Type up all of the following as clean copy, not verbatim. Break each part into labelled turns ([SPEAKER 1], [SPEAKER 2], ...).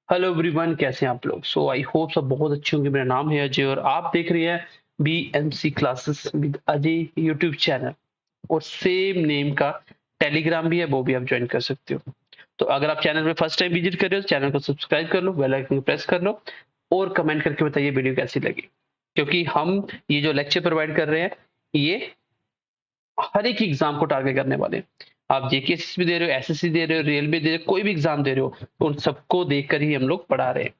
[SPEAKER 1] Hello everyone, कैसे हैं आप लोग? सो आई होप सब बहुत अच्छे होंगे। मेरा नाम है अजय और आप देख रहे हैं BMC classes with Ajay YouTube channel. और सेम नेम का टेलीग्राम भी है, वो भी आप ज्वाइन कर सकते हो। तो अगर आप चैनल पे फर्स्ट टाइम विजिट कर रहे हो तो चैनल को सब्सक्राइब कर लो, बेल आइकन को प्रेस कर लो और कमेंट करके बताइए वीडियो कैसी लगी। क्योंकि हम ये जो लेक्चर प्रोवाइड कर रहे हैं, ये हर एक एग्जाम को टारगेट करने वाले हैं। आप जेकेएसएस भी दे रहे हो, एसएससी दे रहे हो, रेलवे दे रहे हो, कोई भी एग्जाम दे रहे हो, तो उन सबको देखकर ही हम लोग पढ़ा रहे हैं।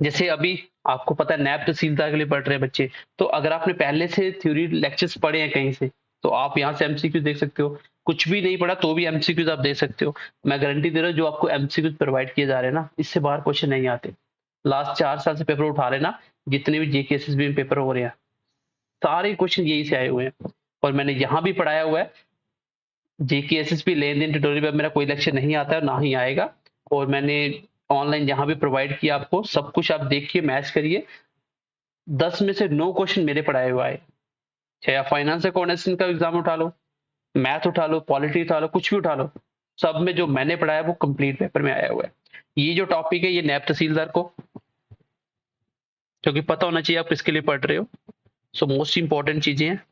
[SPEAKER 1] जैसे अभी आपको पता है नैब तहसीलदार के लिए पढ़ रहे हैं बच्चे, तो अगर आपने पहले से थ्योरी लेक्चर्स पढ़े हैं कहीं से, तो आप यहाँ से एमसीक्यू देख सकते हो। कुछ भी नहीं पढ़ा तो भी एमसीक्यूज आप देख सकते हो। मैं गारंटी दे रहा हूँ, जो आपको एमसीक्यूज प्रोवाइड किए जा रहे हैं ना, इससे बाहर क्वेश्चन नहीं आते। लास्ट 4 साल से पेपर उठा रहे ना, जितने भी जेकेएसएस में पेपर हो रहे हैं, सारे क्वेश्चन यही से आए हुए हैं। और मैंने यहाँ भी पढ़ाया हुआ है। जेकेएसएस भी लेन देन ट्यूटोरियल पर मेरा कोई लेक्चर नहीं आता है, ना ही आएगा। और मैंने ऑनलाइन जहां भी प्रोवाइड किया आपको, सब कुछ आप देखिए, मैच करिए। 10 में से 9 क्वेश्चन मेरे पढ़ाए हुए आए। चाहे आप फाइनेंस अकाउंटेंसी का एग्जाम उठा लो, मैथ उठा लो, पॉलिटी उठा लो, कुछ भी उठा लो, सब में जो मैंने पढ़ाया वो कंप्लीट पेपर में आया हुआ है। ये जो टॉपिक है, ये नैब तहसीलदार को, क्योंकि पता होना चाहिए आप किसके लिए पढ़ रहे हो। सो मोस्ट इंपॉर्टेंट चीजें हैं।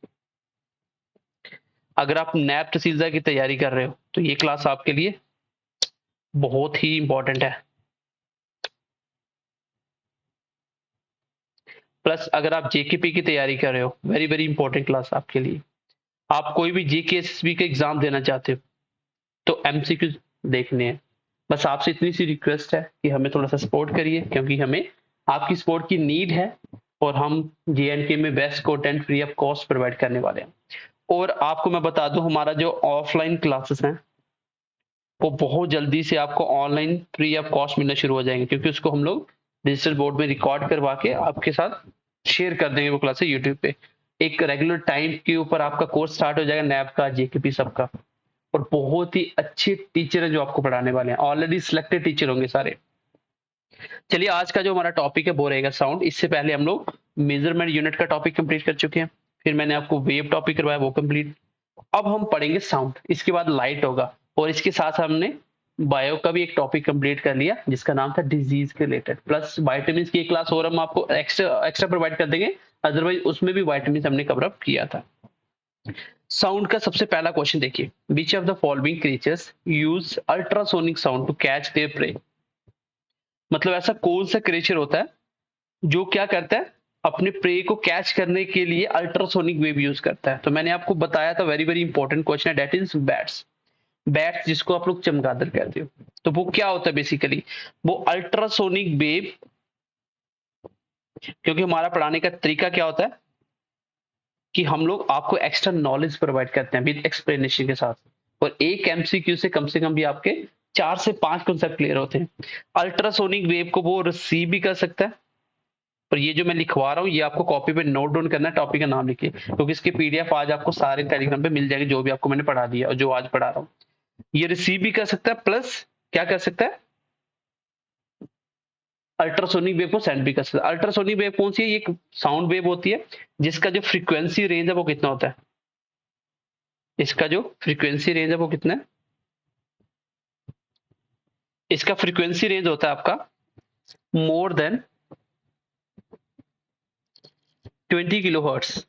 [SPEAKER 1] अगर आप नैब तहसीलदार की तैयारी कर रहे हो तो ये क्लास आपके लिए बहुत ही इंपॉर्टेंट है। प्लस अगर आप जेकेपी की तैयारी कर रहे हो, वेरी वेरी इंपॉर्टेंट क्लास आपके लिए। आप कोई भी जेकेएसएसबी का एग्जाम देना चाहते हो तो एमसीक्यू देखने हैं। बस आपसे इतनी सी रिक्वेस्ट है कि हमें थोड़ा सा सपोर्ट करिए, क्योंकि हमें आपकी सपोर्ट की नीड है। और हम जेएनके में best content free of cost provide करने वाले हैं। और आपको मैं बता दूं, हमारा जो ऑफलाइन क्लासेस हैं, वो बहुत जल्दी से आपको ऑनलाइन फ्री ऑफ कॉस्ट मिलना शुरू हो जाएंगे, क्योंकि उसको हम लोग डिजिटल बोर्ड में रिकॉर्ड करवा के आपके साथ शेयर कर देंगे वो क्लासेस यूट्यूब पे। एक रेगुलर टाइम के ऊपर आपका कोर्स स्टार्ट हो जाएगा, नैब का, जेकेपी सबका। और बहुत ही अच्छे टीचर है जो आपको पढ़ाने वाले हैं, ऑलरेडी सिलेक्टेड टीचर होंगे सारे। चलिए, आज का जो हमारा टॉपिक है वो रहेगा साउंड। इससे पहले हम लोग मेजरमेंट यूनिट का टॉपिक कंप्लीट कर चुके हैं। फिर मैंने आपको वेव टॉपिक करवाया, वो कंप्लीट। अब हम पढ़ेंगे साउंड, इसके बाद लाइट होगा। और इसके साथ हमने बायो का भी एक टॉपिक कंप्लीट कर लिया, जिसका नाम था डिजीज के रिलेटेड। प्लस वाइटामिन की एक क्लास और हम आपको एक्स्ट्रा एक्स्ट्रा प्रोवाइड कर देंगे। अदरवाइज उसमें भी वाइटामिन हमने कवर अप किया था। साउंड का सबसे पहला क्वेश्चन देखिए, which of the following creatures use ultrasonic sound to catch their prey. मतलब ऐसा कौन सा क्रीचर होता है जो क्या करता है, अपने प्रे को कैच करने के लिए अल्ट्रासोनिक वेव यूज करता है। तो मैंने आपको बताया था, वेरी वेरी इंपॉर्टेंट क्वेश्चन है, दैट इज बैट्स। बैट्स जिसको आप लोग चमगादड़ कहते हो, तो वो क्या होता है बेसिकली, वो अल्ट्रासोनिक वेव। क्योंकि हमारा पढ़ाने का तरीका क्या होता है कि हम लोग आपको एक्स्ट्रा नॉलेज प्रोवाइड करते हैं विद एक्सप्लेनेशन के साथ। और एक एमसीक्यू से कम भी आपके 4 से 5 कॉन्सेप्ट क्लियर होते हैं। अल्ट्रासोनिक वेव को वो रिसीव भी कर सकता है। और ये जो मैं लिखवा रहा हूँ, ये आपको कॉपी पे नोट डाउन करना है, टॉपिक का नाम लिखिए, क्योंकि इसकी पीडीएफ आज आपको सारे टेलीग्राम पे मिल जाएगी, जो भी आपको मैंने पढ़ा दिया और जो आज पढ़ा रहा हूँ। ये रिसीव भी कर सकता है, प्लस क्या कर सकता है, अल्ट्रासोनिक वेव को सेंड भी कर सकता है। अल्ट्रासोनिक वेव कौन सी है? ये साउंड वेव होती है जिसका जो फ्रीक्वेंसी रेंज है वो कितना होता है। इसका जो फ्रीक्वेंसी रेंज है वो कितना है? इसका फ्रीक्वेंसी रेंज होता है आपका मोर देन 20 किलो हर्ट्स।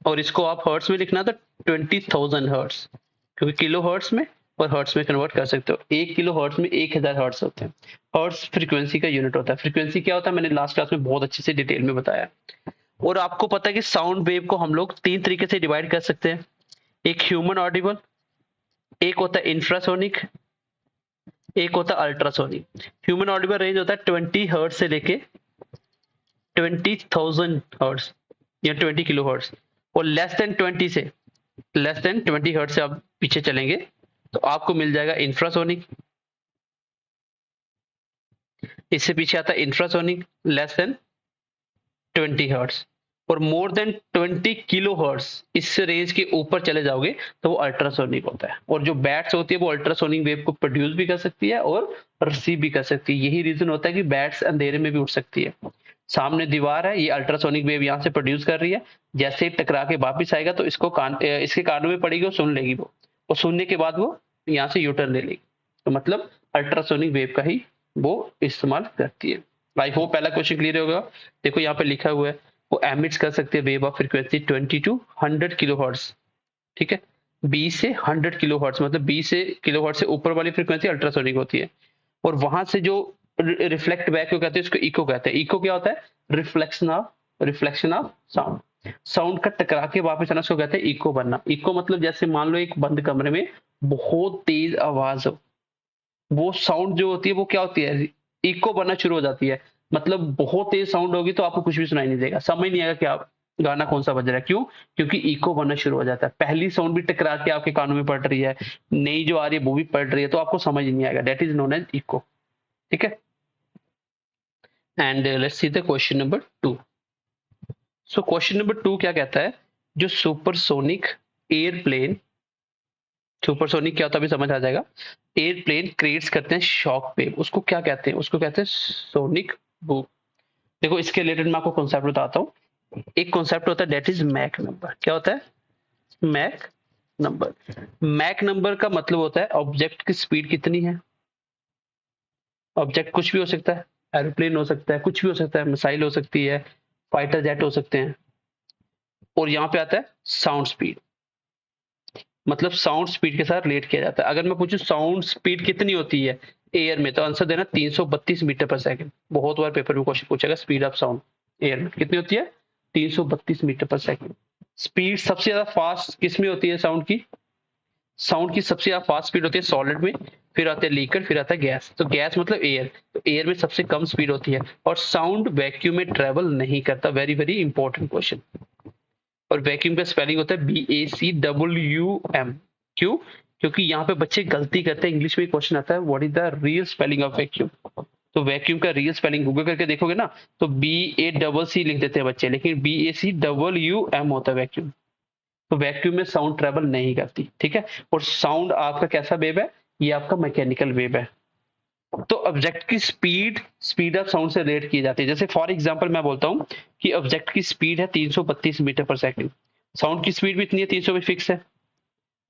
[SPEAKER 1] और इसको आप हर्ट्स में लिखना तो 20,000 हर्ट्स, क्योंकि किलो हर्ट्स में और हर्ट्स में कन्वर्ट कर सकते हो। 1 किलो हर्ट्स में 1,000 हर्ट्स होते हैं। हर्ट्स फ्रीक्वेंसी का यूनिट होता है। फ्रीक्वेंसी क्या होता है, मैंने लास्ट क्लास में बहुत अच्छे से डिटेल में बताया। और आपको पता है कि साउंड वेव को हम लोग 3 तरीके से डिवाइड कर सकते हैं। एक ह्यूमन ऑडिबल, एक होता है इंफ्रासोनिक, एक होता है अल्ट्रासोनिक। ह्यूमन ऑडिबल रेंज होता है 20 हर्ट्ज से लेके 20,000 हर्ट्ज या 20 किलो हर्ट्ज। और लेस देन 20 हर्ट्ज से आप पीछे चलेंगे तो आपको मिल जाएगा इंफ्रासोनिक। इससे पीछे आता है इंफ्रासोनिक लेस देन 20 हर्ट्ज। और मोर देन 20 किलो हर्ट्ज, इस रेंज के ऊपर चले जाओगे तो वो अल्ट्रासोनिक होता है। और जो बैट्स होती है वो अल्ट्रासोनिक वेव को प्रोड्यूस भी कर सकती है और रिसीव भी कर सकती है। यही रीजन होता है कि बैट्स अंधेरे में भी उड़ सकती है। सामने दीवार है, ये अल्ट्रासोनिक वेव यहाँ से प्रोड्यूस कर रही है, जैसे ही टकरा के वापिस आएगा तो इसके कानों में पड़ेगी और सुन लेगी वो। और सुनने के बाद वो यहाँ से यू टर्न ले लेगी। तो मतलब अल्ट्रासोनिक वेव का ही वो इस्तेमाल करती है। आई होप पहला क्वेश्चन क्लियर होगा। देखो यहाँ पे लिखा हुआ है वो एमिट्स कर सकते हैं wave of frequency 20 to 100 kilohertz, ठीक है। 20 से 100 किलोहर्ट्ज मतलब 20 से किलोहर्ट्ज से ऊपर वाली फ्रीक्वेंसी अल्ट्रासोनिक होती है, और वहां से जो रिफ्लेक्ट बैक कहते हैं उसको इको कहते हैं। इको क्या होता है? Reflection of sound. साउंड का टकरा के वापस आना उसको कहते हैं इको बनना। इको मतलब जैसे मान लो एक बंद कमरे में बहुत तेज आवाज हो, वो साउंड जो होती है वो क्या होती है? इको बनना शुरू हो जाती है। मतलब बहुत तेज साउंड होगी तो आपको कुछ भी सुनाई नहीं देगा, समझ नहीं आएगा कि आप गाना कौन सा बज रहा है। क्यों? क्योंकि इको बनना शुरू हो जाता है। पहली साउंड भी टकरा के आपके कानों में पड़ रही है, नई जो आ रही है वो भी पड़ रही है, तो आपको समझ नहीं आएगा। That is known as echo, ठीक है। And let's see the question number 2। So question number 2 क्या कहता है? जो सुपरसोनिक एयरप्लेन, सुपरसोनिक क्या होता है अभी समझ आ जाएगा। एयरप्लेन क्रिएट्स करते हैं शॉक वेव, उसको क्या कहते हैं? उसको कहते हैं सोनिक बूम। देखो इसके रिलेटेड मैं आपको कॉन्सेप्ट बताता हूँ। एक कॉन्सेप्ट होता है दैट इज मैक नंबर। क्या होता है? Mach number. मैक नंबर का मतलब होता है ऑब्जेक्ट की स्पीड कितनी है। ऑब्जेक्ट कुछ भी हो सकता है, एरोप्लेन हो सकता है, कुछ भी हो सकता है, मिसाइल हो सकती है, फाइटर जेट हो सकते हैं। और यहाँ पे आता है साउंड स्पीड, मतलब साउंड स्पीड के साथ रिलेट किया जाता है। अगर मैं पूछूं साउंड स्पीड कितनी होती है एयर में, तो आंसर देना 332 मीटर पर सेकंड। बहुत बार पेपर में क्वेश्चन पूछेगा स्पीड ऑफ साउंड एयर में कितनी होती है? 332 मीटर पर सेकंड। स्पीड सबसे ज्यादा फास्ट किस में होती है साउंड की? साउंड की सबसे ज्यादा फास्ट स्पीड होती है सॉलिड में, फिर आता है लिक्विड, फिर आता है गैस। तो गैस मतलब एयर, तो एयर में सबसे कम स्पीड होती है। और साउंड वैक्यूम में ट्रेवल नहीं करता। Very very important question. और वैक्यूम का स्पेलिंग होता है BACWUM। क्यों? क्योंकि यहाँ पे बच्चे गलती करते हैं। इंग्लिश में क्वेश्चन आता है what is the real spelling of vacuum. तो वैक्यूम का रियल स्पेलिंग गूगल करके देखोगे ना, तो BACC लिख देते हैं बच्चे, लेकिन BACWUM होता है वैक्यूम। तो वैक्यूम में साउंड ट्रेवल नहीं करती, ठीक है। और साउंड आपका कैसा वेव है? ये आपका मैकेनिकल वेव है। तो ऑब्जेक्ट की स्पीड स्पीड ऑफ साउंड से रिलेट की जाती है। जैसे फॉर एग्जांपल मैं बोलता हूं कि ऑब्जेक्ट की स्पीड है 332 मीटर पर सेकंड, साउंड की स्पीड भी इतनी है, 300 भी फिक्स है।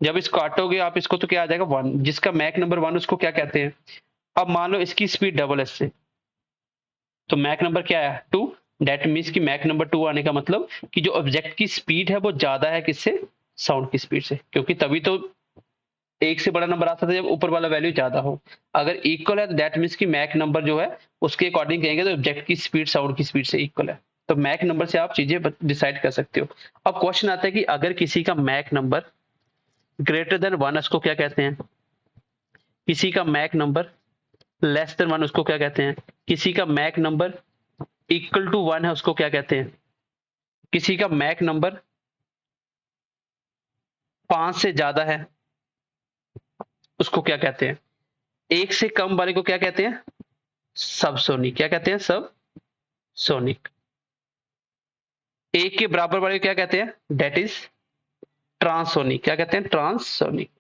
[SPEAKER 1] जब इसको काटोगे आप इसको तो क्या आ जाएगा? 1, जिसका मैक नंबर 1 उसको क्या कहते हैं? अब मान लो इसकी स्पीड डबल एस से, तो मैक नंबर क्या है? 2। दैट मीन्स कि मैक नंबर 2 आने का मतलब कि जो ऑब्जेक्ट की स्पीड है वो ज्यादा है किससे? साउंड की स्पीड से। क्योंकि तभी तो एक से बड़ा नंबर आता था जब ऊपर वाला वैल्यू ज्यादा हो। अगर इक्वल है तो दैट मीन्स कि मैक नंबर जो है उसके अकॉर्डिंग कहेंगे तो ऑब्जेक्ट की स्पीड साउंड की स्पीड से इक्वल है। तो मैक नंबर से आप चीजें डिसाइड कर सकते हो। अब क्वेश्चन आता है कि अगर किसी का मैक नंबर ग्रेटर देन 1 उसको क्या कहते हैं? किसी का मैक नंबर लेस देन 1 उसको क्या कहते हैं? किसी का मैक नंबर इक्वल टू 1 है उसको क्या कहते हैं? किसी का मैक नंबर 5 से ज्यादा है उसको क्या कहते हैं? एक से कम वाले को क्या कहते हैं? सब सोनिक। क्या कहते हैं? सब सोनिक। एक के बराबर वाले को क्या कहते हैं? That is transonic. क्या कहते हैं? ट्रांसोनिक।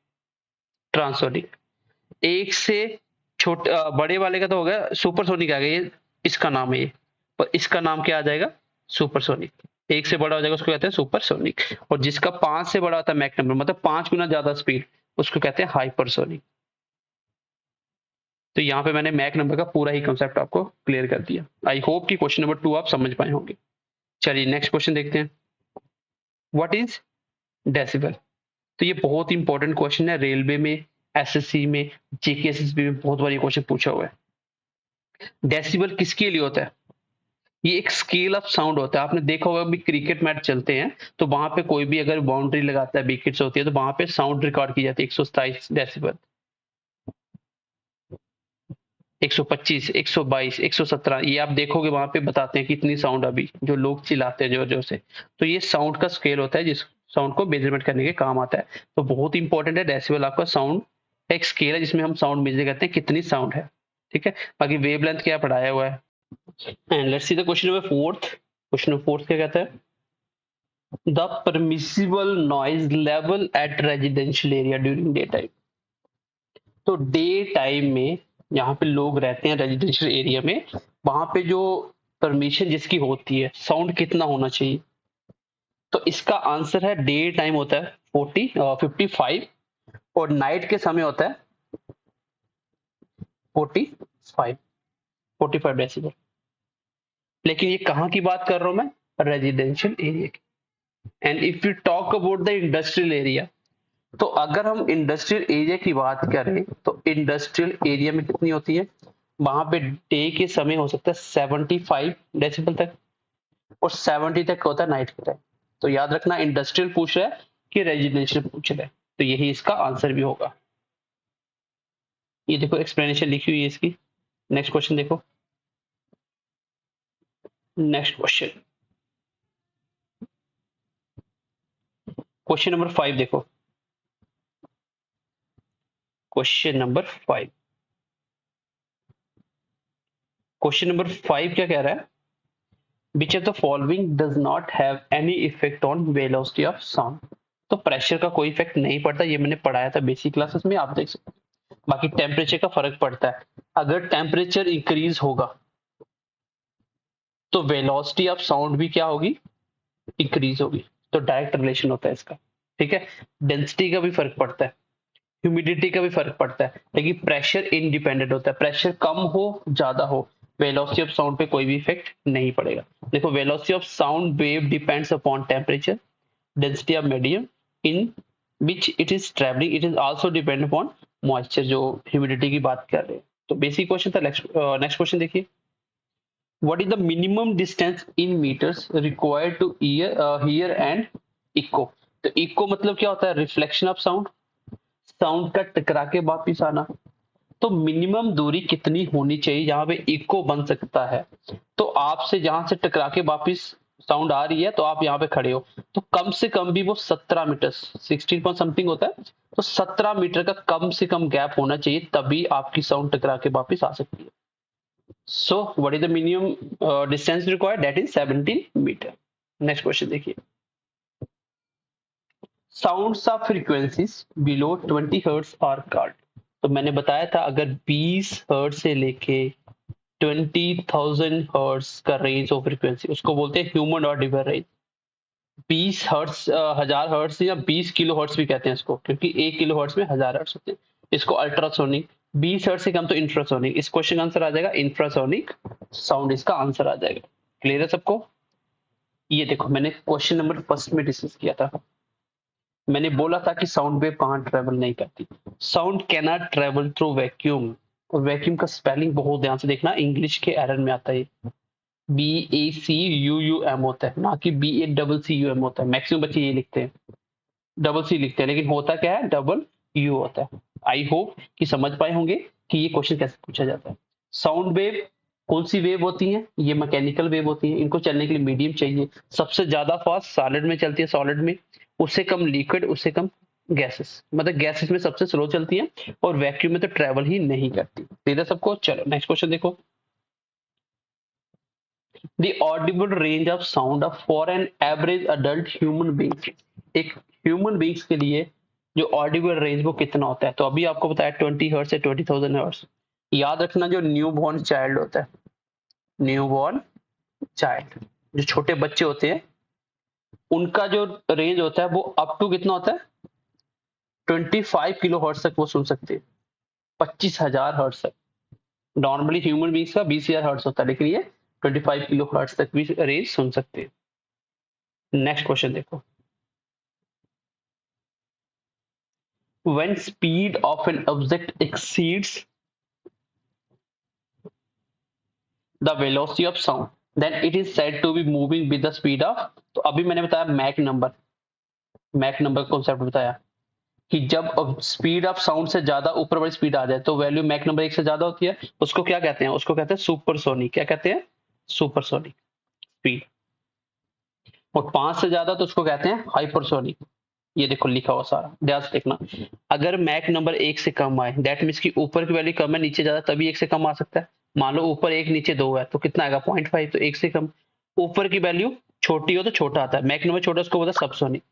[SPEAKER 1] ट्रांसोनिक। एक से छोटे बड़े वाले का तो हो गया सुपरसोनिक आ गया, ये इसका नाम है ये, और इसका नाम क्या आ जाएगा? सुपरसोनिक। एक से बड़ा हो जाएगा उसको कहते हैं सुपरसोनिक। और जिसका 5 से बड़ा होता है मैक नंबर मतलब 5 गुना ज्यादा स्पीड, उसको कहते हैं हाइपरसोनिक। तो यहाँ पे मैंने मैक नंबर का पूरा ही कंसेप्ट आपको क्लियर कर दिया। आई होप कि क्वेश्चन नंबर 2 आप समझ पाए होंगे। चलिए नेक्स्ट क्वेश्चन देखते हैं। What is decibel? तो ये बहुत इंपॉर्टेंट क्वेश्चन है। रेलवे में, एसएससी में, जेके एसएसबी में बहुत बार ये क्वेश्चन पूछा हुआ है। डेसिबल किसके लिए होता है? ये एक स्केल ऑफ साउंड होता है। आपने देखा होगा भी क्रिकेट मैच चलते हैं तो वहां पे कोई भी अगर बाउंड्री लगाता है, विकेट्स होती है, तो वहां पे साउंड रिकॉर्ड की जाती है 127 डेसिबल, 125, 122, 117। ये आप देखोगे वहां पे बताते हैं कितनी साउंड अभी जो लोग चिल्लाते हैं जोर जोर से। तो ये साउंड का स्केल होता है जिस साउंड को मेजरमेंट करने के काम आता है। तो बहुत इंपॉर्टेंट है डेसिबल। आपका साउंड एक स्केल है जिसमें हम साउंड मेजर करते हैं कितनी साउंड है, ठीक है। बाकी वेवलेंथ क्या पढ़ाया हुआ है। And let's see the question number 4। Question number 4 क्या कहता है? The permissible noise level at residential area during day time. तो डे टाइम में यहाँ पे लोग रहते हैं रेजिडेंशियल एरिया में, वहां पे जो परमिशन जिसकी होती है साउंड कितना होना चाहिए? तो इसका आंसर है डे टाइम होता है 55 और नाइट के समय होता है 45। 45 डेसिबल। लेकिन ये कहाँ की बात कर रहा हूं मैं? रेजिडेंशियल एरिया की। And if you talk about the industrial area, तो अगर हम इंडस्ट्रियल एरिया की बात करें तो इंडस्ट्रियल एरिया में कितनी होती है? वहां पे डे के समय हो सकता है 75 डेसिबल तक, और 70 तक होता है नाइट के टाइम। तो याद रखना, इंडस्ट्रियल पूछ रहा है कि रेजिडेंशियल पूछ रहा है, तो यही इसका आंसर भी होगा। ये देखो एक्सप्लेनेशन लिखी हुई है इसकी। नेक्स्ट क्वेश्चन देखो। नेक्स्ट क्वेश्चन, क्वेश्चन नंबर 5 देखो। क्वेश्चन नंबर 5, क्वेश्चन नंबर 5 क्या कह रहा है? Which of the following does not have any effect on velocity of sound? तो प्रेशर का कोई इफेक्ट नहीं पड़ता, ये मैंने पढ़ाया था बेसिक क्लासेस में, आप देख सकते हैं। बाकी टेम्परेचर का फर्क पड़ता है। अगर टेम्परेचर इंक्रीज होगा तो वेलोसिटी ऑफ साउंड भी क्या होगी? इंक्रीज होगी। तो डायरेक्ट रिलेशन होता है इसका, ठीक है। डेंसिटी का भी फर्क पड़ता है, ह्यूमिडिटी का भी फर्क पड़ता है, लेकिन प्रेशर इंडिपेंडेंट होता है। प्रेशर कम हो ज्यादा हो, वेलोसिटी ऑफ साउंड पे कोई भी इफेक्ट नहीं पड़ेगा। देखो, velocity of sound wave depends upon temperature, density of medium in which it is travelling, it is also depend upon moisture, जो ह्यूमिडिटी की बात कर रहे हैं। तो बेसिक क्वेश्चन था। नेक्स्ट क्वेश्चन देखिए। What is the minimum distance in metres required to hear and echo? तो इको मतलब क्या होता है? रिफ्लेक्शन ऑफ साउंड, साउंड का टकरा के वापिस आना। तो मिनिमम दूरी कितनी होनी चाहिए जहां पे इको बन सकता है? तो आपसे जहां से टकरा के वापिस साउंड आ रही है, तो आप यहाँ पे खड़े हो, तो कम से कम भी वो 17 मीटर, 16 पॉइंट समथिंग होता है, तो 17 मीटर का कम से कम गैप होना चाहिए, तभी आपकी साउंड टकरा के वापिस आ सकती है। So what is the minimum distance required? That is 17 metre. Next question देखिए। Sounds of frequencies below 20 hertz are called. तो मैंने बताया था, अगर 20 हर्ट्ज से लेके 20,000 हर्ट्ज का रेंज ऑफ फ्रीक्वेंसी, उसको बोलते हैं human Audible range. 20 hertz, 1000 hertz या 20 किलो हर्ट्ज भी कहते हैं इसको, क्योंकि 1 किलो हर्ट्ज में 1000 हर्ट्ज होते हैं। इसको अल्ट्रासोनिक, 20 हर्ट्ज से कम तो इंफ्रासोनिक। इस क्वेश्चन का आंसर आ जाएगा इंफ्रासोनिक साउंड, इसका आंसर आ जाएगा। क्लियर है सबको? ये देखो, मैंने क्वेश्चन नंबर फर्स्ट में डिस्कस किया था, मैंने बोला था कि साउंड वेव कहां ट्रेवल नहीं करती। Sound can not travel through vacuum. और वैक्यूम का स्पेलिंग बहुत ध्यान से देखना, इंग्लिश के एरर में आता है। BACUUM होता है, ना कि BACCUM होता है। मैक्सिमम बच्चे ये लिखते हैं, डबल सी लिखते हैं, लेकिन होता क्या है? डबल यू होता है। आई होप कि समझ पाए होंगे कि ये क्वेश्चन कैसे पूछा जाता है। साउंड वेव कौन सी वेव होती है? ये मैकेनिकल वेव होती है। इनको चलने के लिए मीडियम चाहिए। सबसे ज्यादा फास्ट सॉलिड में चलती है, सॉलिड में, उससे कम लिक्विड, उससे कम गैसेस, मतलब गैसेस में सबसे स्लो चलती है, और वैक्यूम में तो ट्रेवल ही नहीं करती। क्लियर सबको? चलो नेक्स्ट क्वेश्चन देखो। The Audible range of sound of for an average adult human being. एक ह्यूमन बीइंग्स के लिए जो ऑडिबल रेंज वो कितना होता है? तो अभी आपको बताया 20 हर्ट्ज से 20,000 हर्ट्ज। याद रखना, जो न्यू बॉर्न चाइल्ड होता है, न्यू बॉर्न चाइल्ड, जो छोटे बच्चे होते हैं, उनका जो रेंज होता है वो अप टू कितना होता है? 25 किलो हर्ट्ज तक वो सुन सकते हैं, 25,000 हर्ट्ज तक। नॉर्मली ह्यूमन बींग्स का 20,000 हर्ट्ज होता है, लेकिन ये 25 किलो हर्ट्ज तक भी रेंज सुन सकते हैं। नेक्स्ट क्वेश्चन देखो। When speed of an object exceeds the velocity of sound, then it is said to be moving with the speed of। तो अभी मैंने बताया Mach number, Mach number concept बताया कि जब स्पीड ऑफ साउंड से ज्यादा ऊपर वाली स्पीड आ जाए तो वैल्यू मैक नंबर 1 से ज्यादा होती है, उसको क्या कहते हैं? उसको कहते हैं सुपरसोनिक। क्या कहते हैं? Supersonic speed. और 5 से ज्यादा तो उसको कहते हैं हाइपरसोनिक। ये देखो लिखा हुआ सारा, ध्यान से देखना। अगर मैक नंबर 1 से कम आए, दैट मीन्स की ऊपर की वैल्यू कम है, नीचे ज्यादा, तभी 1 से कम आ सकता है। मान लो ऊपर 1 नीचे 2 है, तो कितना आएगा? 0.5, तो 1 से कम। ऊपर की वैल्यू छोटी हो तो छोटा आता है, मैक नंबर छोटा उसको बोलता है सबसोनिक।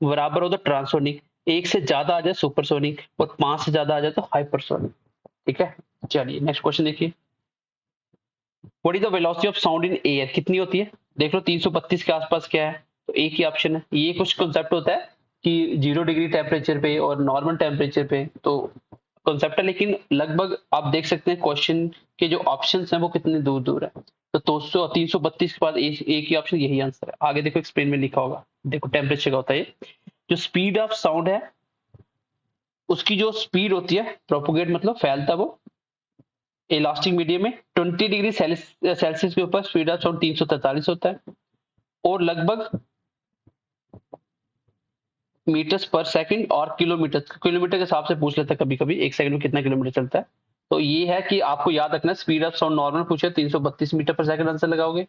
[SPEAKER 1] बराबर हो तो ट्रांसोनिक, 1 से ज्यादा आ जाए सुपरसोनिक, और 5 से ज्यादा आ जाए तो हाइपरसोनिक। ठीक है, चलिए नेक्स्ट क्वेश्चन देखिए। What is the velocity of sound in air? कितनी होती है? देख लो 332 के आसपास क्या है, तो एक ही ऑप्शन है। ये कुछ कॉन्सेप्ट होता है कि 0 डिग्री टेम्परेचर पे और नॉर्मल टेम्परेचर पे, तो कॉन्सेप्ट है, लेकिन लगभग आप देख सकते हैं क्वेश्चन के जो ऑप्शंस हैं वो कितने दूर दूर है। तो 200 332 के बाद एक ही ऑप्शन, यही आंसर है। आगे देखो एक्सप्लेन में लिखा होगा, देखो टेम्परेचर का होता है ये। जो स्पीड ऑफ साउंड है, उसकी जो स्पीड होती है, प्रोपोगेट मतलब फैलता वो इलास्टिक मीडियम में 20 डिग्री सेल्सियस के ऊपर स्पीड ऑफ साउंड 343 होता है, और लगभग मीटर्स पर सेकंड और किलोमीटर किलोमीटर के हिसाब से पूछ लेता है कभी कभी, एक सेकंड में कितना किलोमीटर चलता है। तो ये है कि आपको याद रखना, स्पीड ऑफ साउंड नॉर्मल पूछे 332 मीटर पर सेकंड आंसर लगाओगे।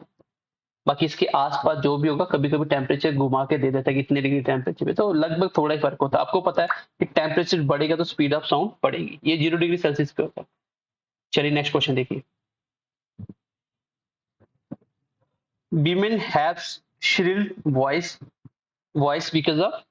[SPEAKER 1] बाकी इसके आसपास जो भी होगा, कभी कभी टेम्परेचर घुमा के दे देता है कितने डिग्री टेम्परेचर पे, तो लगभग थोड़ा ही फर्क होता है। आपको पता है कि टेम्परेचर बढ़ेगा तो स्पीड ऑफ साउंड बढ़ेगी, ये 0 डिग्री सेल्सियस पे होता है। चलिए नेक्स्ट क्वेश्चन देखिए। Women haves shrill voice because of,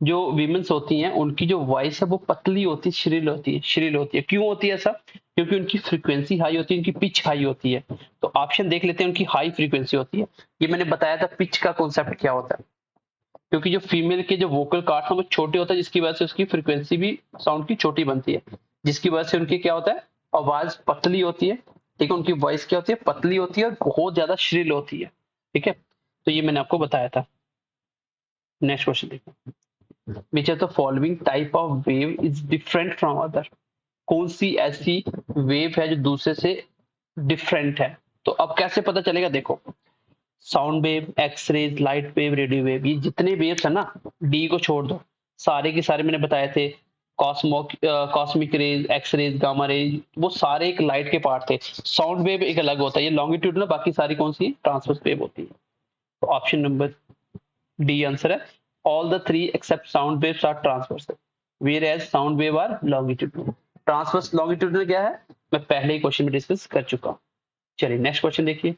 [SPEAKER 1] जो वीमेन्स होती हैं उनकी जो वॉइस है वो पतली होती है, श्रिल होती है। क्यों होती है ऐसा? क्योंकि उनकी फ्रीक्वेंसी हाई होती है, उनकी पिच हाई होती है। तो ऑप्शन देख लेते हैं, उनकी हाई फ्रीक्वेंसी होती है। ये मैंने बताया था पिच का कॉन्सेप्ट क्या होता है, क्योंकि जो फीमेल के जो वोकल कार्ड है वो छोटे होता है, जिसकी वजह से उसकी फ्रीक्वेंसी भी साउंड की छोटी बनती है, जिसकी वजह से उनकी क्या होता है, आवाज पतली होती है। ठीक है, उनकी वॉइस क्या होती है, पतली होती है और बहुत ज्यादा श्रिल होती है। ठीक है, तो ये मैंने आपको बताया था। नेक्स्ट क्वेश्चन देखो, विच of the following type of wave is different from other? कौन सी ऐसी वेव है जो दूसरे से डिफरेंट है? तो अब कैसे पता चलेगा, देखो sound wave, x rays, light wave, radio wave, ये जितने वेव्स है ना, डी को छोड़ दो, सारे के सारे मैंने बताए थे। Cosmic rays, x rays, gamma rays, वो सारे एक लाइट के पार्ट थे। साउंड वेव एक अलग होता है, ये लॉन्गिट्यूडनल, बाकी सारी कौन सी ट्रांसवर्स वेव होती है। तो ऑप्शन नंबर डी आंसर है। All the three except sound waves are transversal, whereas sound wave are longitudinal. Transverse longitudinal क्या है, मैं पहले ही क्वेश्चन में डिस्कस कर चुका हूं। चलिए नेक्स्ट क्वेश्चन देखिए,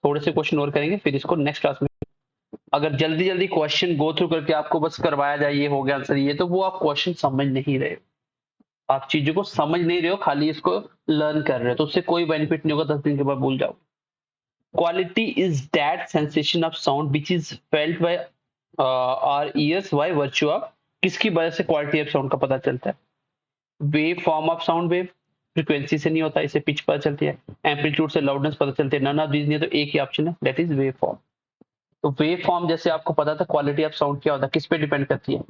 [SPEAKER 1] थोड़े से क्वेश्चन और करेंगे फिर इसको नेक्स्ट क्लास में। अगर जल्दी जल्दी क्वेश्चन गो थ्रू करके आपको बस करवाया जाए ये हो गया आंसर ये, तो वो आप क्वेश्चन समझ नहीं रहे हो, आप चीजों को समझ नहीं रहे हो, खाली इसको लर्न कर रहे हो, तो उससे कोई बेनिफिट नहीं होगा, 10 दिन के बाद भूल जाओ। Quality is that sensation of sound which is felt by our ears by virtue of, किसकी वजह से क्वालिटी ऑफ साउंड का पता चलता है? Wave form of sound wave, frequency से नहीं होता, इसे पिच पता चलती है, एम्पलीट्यूड से लाउडनेस पता चलती है, नन ऑफ दीज नहीं है, तो एक ही ऑप्शन है, दैट इज वेव फॉर्म। तो वेव फॉर्म जैसे आपको पता था, क्वालिटी ऑफ साउंड क्या होता है, किस पे डिपेंड करती है?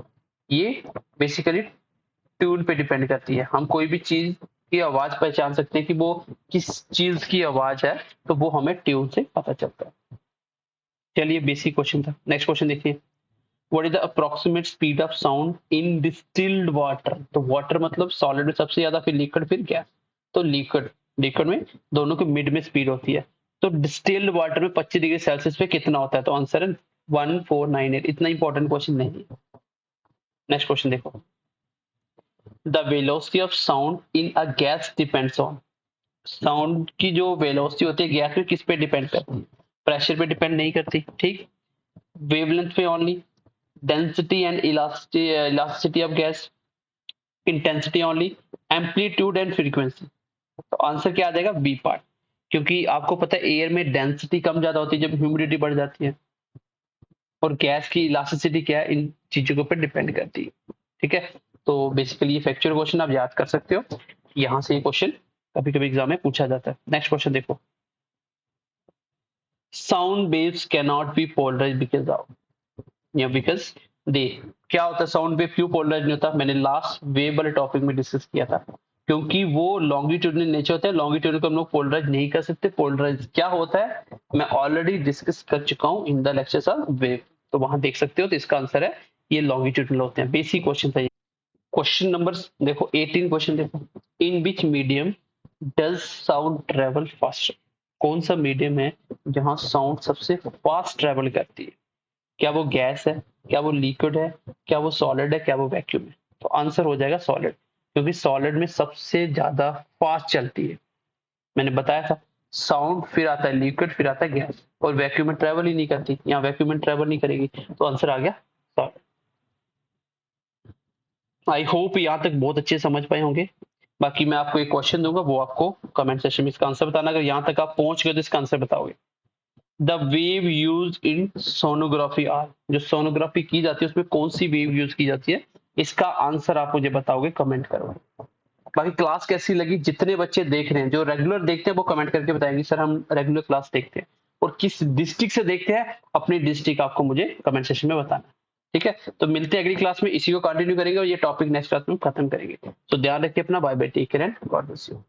[SPEAKER 1] ये बेसिकली ट्यून पे डिपेंड करती है। हम कोई भी चीज की आवाज पहचान सकते हैं कि वो किस चीज की आवाज है, तो वो हमें ट्यून से पता चलता है। चलिए बेसिक क्वेश्चन था। नेक्स्ट क्वेश्चन देखिए, what is the approximate speed of sound in distilled water? तो वाटर मतलब सॉलिड में सबसे ज्यादा, फिर लिक्विड, फिर गैस। तो लिक्विड में दोनों के मिड में स्पीड होती है। तो डिस्टिल्ड वाटर में 25 डिग्री सेल्सियस पे कितना होता है? तो आंसर है 1498। इतना इंपॉर्टेंट क्वेश्चन नहीं है। नेक्स्ट क्वेश्चन देखो, the velocity of sound in a gas depends on, sound की जो वेलोसिटी होती है गैस में किस पे डिपेंड करती है? प्रेशर पे डिपेंड नहीं करती, ठीक, वेवलेंथ पे only, density and elasticity of gas, intensity only, amplitude and frequency. तो आंसर क्या आ जाएगा? बी पार्ट, क्योंकि आपको पता है एयर में डेंसिटी कम ज्यादा होती है जब ह्यूमिडिटी बढ़ जाती है, और गैस की इलास्टिसिटी क्या है, इन चीजों के ऊपर डिपेंड करती है। ठीक है, तो बेसिकली ये फैक्चुअल क्वेश्चन आप याद कर सकते हो, यहां से ये क्वेश्चन कभी कभी एग्जाम में पूछा जाता है। नेक्स्ट क्वेश्चन देखो, sound waves can not be polarised because of, या बिकॉज दे, क्या होता है साउंड वेव क्यों पोलराइज नहीं होता? मैंने लास्ट वेव वाले टॉपिक में डिस्कस किया था, क्योंकि वो लॉन्गिट्यूडनल नेचर होता है, लॉन्गिट्यूडनल को हम लोग पोलराइज नहीं कर सकते। पोलराइज क्या होता है मैं ऑलरेडी डिस्कस कर चुका हूं in the lectures of wave, तो वहां देख सकते हो। तो इसका आंसर है ये लॉन्गिट्यूडनल होते हैं। बेसिक क्वेश्चन था ये। क्वेश्चन नंबर देखो 18 क्वेश्चन देखो, in which medium does sound travel faster? कौन सा मीडियम है जहां साउंड सबसे फास्ट ट्रेवल करती है? क्या वो गैस है, क्या वो लिक्विड है, क्या वो सॉलिड है, क्या वो वैक्यूम है? तो आंसर हो जाएगा सॉलिड, क्योंकि सॉलिड में सबसे ज्यादा फास्ट चलती है। मैंने बताया था साउंड फिर आता है लिक्विड फिर आता है गैस, और वैक्यूम में ट्रेवल ही नहीं करती, यहाँ वैक्यूम में ट्रेवल नहीं करेगी, तो आंसर आ गया सॉलिड। आई होप यहाँ तक बहुत अच्छे समझ पाए होंगे। बाकी मैं आपको एक क्वेश्चन दूंगा, वो आपको कमेंट सेक्शन में इसका आंसर बताना। अगर यहाँ तक आप पहुंच गए तो इसका आंसर बताओगे। The wave use in sonography are, जो सोनोग्राफी की जाती है उसमें कौन सी वेव यूज की जाती है? इसका आंसर आप मुझे बताओगे, कमेंट करो। बाकी क्लास कैसी लगी, जितने बच्चे देख रहे हैं, जो रेगुलर देखते हैं वो कमेंट करके बताएंगे सर हम रेगुलर क्लास देखते हैं, और किस डिस्ट्रिक्ट से देखते हैं अपनी डिस्ट्रिक्ट आपको मुझे कमेंट सेक्शन में बताना। ठीक है, तो मिलते हैं अगली क्लास में, इसी को कंटिन्यू करेंगे और ये टॉपिक नेक्स्ट क्लास में खत्म करेंगे। तो ध्यान रखिए अपना, bye bye, take care and God bless you.